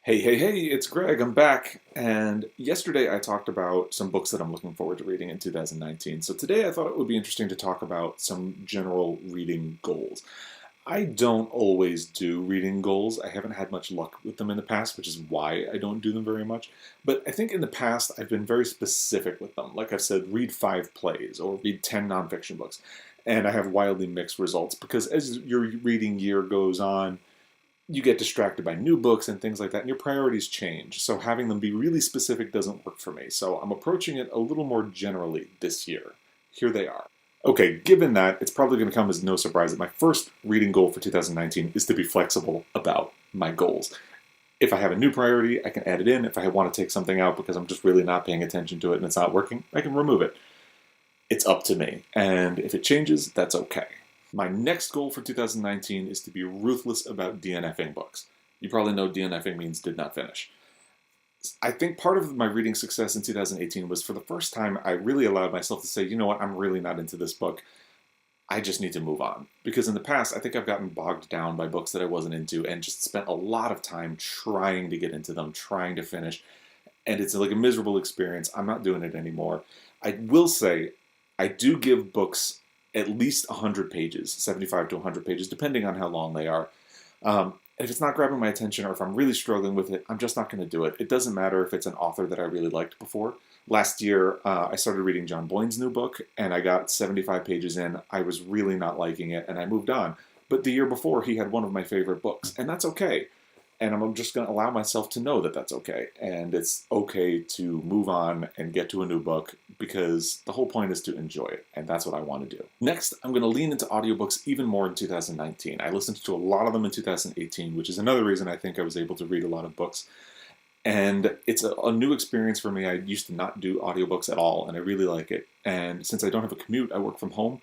Hey, it's Greg. I'm back. And yesterday I talked about some books that I'm looking forward to reading in 2019. So today I thought it would be interesting to talk about some general reading goals. I don't always do reading goals. I haven't had much luck with them in the past, which is why I don't do them very much. But I think in the past I've been very specific with them. Like I've said, read 5 plays or read 10 nonfiction books. And I have wildly mixed results because as your reading year goes on, you get distracted by new books and things like that, and your priorities change. So having them be really specific doesn't work for me. So I'm approaching it a little more generally this year. Here they are. Okay, given that, it's probably going to come as no surprise that my first reading goal for 2019 is to be flexible about my goals. If I have a new priority, I can add it in. If I want to take something out because I'm just really not paying attention to it and it's not working, I can remove it. It's up to me. And if it changes, that's okay. My next goal for 2019 is to be ruthless about DNFing books. You probably know DNFing means did not finish. I think part of my reading success in 2018 was for the first time I really allowed myself to say, you know what, I'm really not into this book. I just need to move on. Because in the past, I think I've gotten bogged down by books that I wasn't into and just spent a lot of time trying to get into them, trying to finish. And it's like a miserable experience. I'm not doing it anymore. I will say, I do give books at least 100 pages, 75 to 100 pages, depending on how long they are. If it's not grabbing my attention or if I'm really struggling with it, I'm just not going to do it. It doesn't matter if it's an author that I really liked before. Last year, I started reading John Boyne's new book, and I got 75 pages in. I was really not liking it, and I moved on. But the year before, he had one of my favorite books, and that's okay. And I'm just going to allow myself to know that that's okay. And it's okay to move on and get to a new book because the whole point is to enjoy it. And that's what I want to do. Next, I'm going to lean into audiobooks even more in 2019. I listened to a lot of them in 2018, which is another reason I think I was able to read a lot of books. And it's a new experience for me. I used to not do audiobooks at all, and I really like it. And since I don't have a commute, I work from home.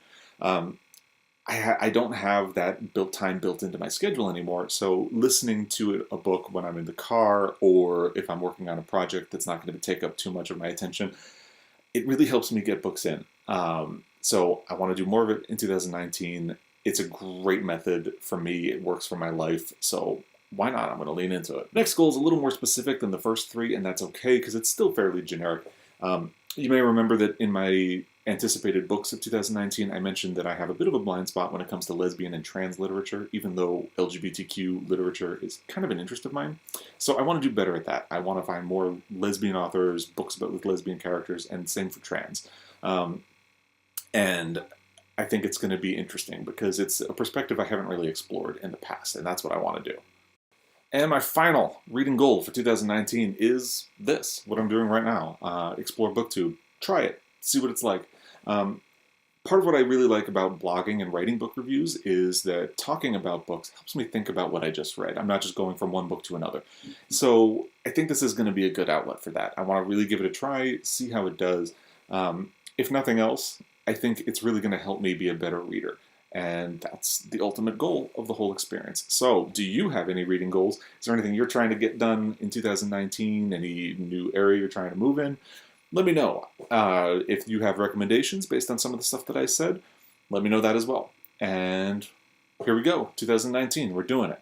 I don't have that time built into my schedule anymore, so listening to a book when I'm in the car or if I'm working on a project that's not going to take up too much of my attention, it really helps me get books in. So I want to do more of it in 2019. It's a great method for me. It works for my life, so why not? I'm going to lean into it. Next goal is a little more specific than the first three, and that's okay because it's still fairly generic. You may remember that in my anticipated books of 2019, I mentioned that I have a bit of a blind spot when it comes to lesbian and trans literature, even though LGBTQ literature is kind of an interest of mine. So I want to do better at that. I want to find more lesbian authors, books with lesbian characters, and same for trans. And I think it's going to be interesting because it's a perspective I haven't really explored in the past, and that's what I want to do. And my final reading goal for 2019 is this, what I'm doing right now. Explore BookTube. Try it. See what it's like. Part of what I really like about blogging and writing book reviews is that talking about books helps me think about what I just read. I'm not just going from one book to another. So I think this is going to be a good outlet for that. I want to really give it a try, see how it does. If nothing else, I think it's really going to help me be a better reader. And that's the ultimate goal of the whole experience. So, do you have any reading goals? Is there anything you're trying to get done in 2019? Any new area you're trying to move in? Let me know. If you have recommendations based on some of the stuff that I said, let me know that as well. And here we go, 2019, we're doing it.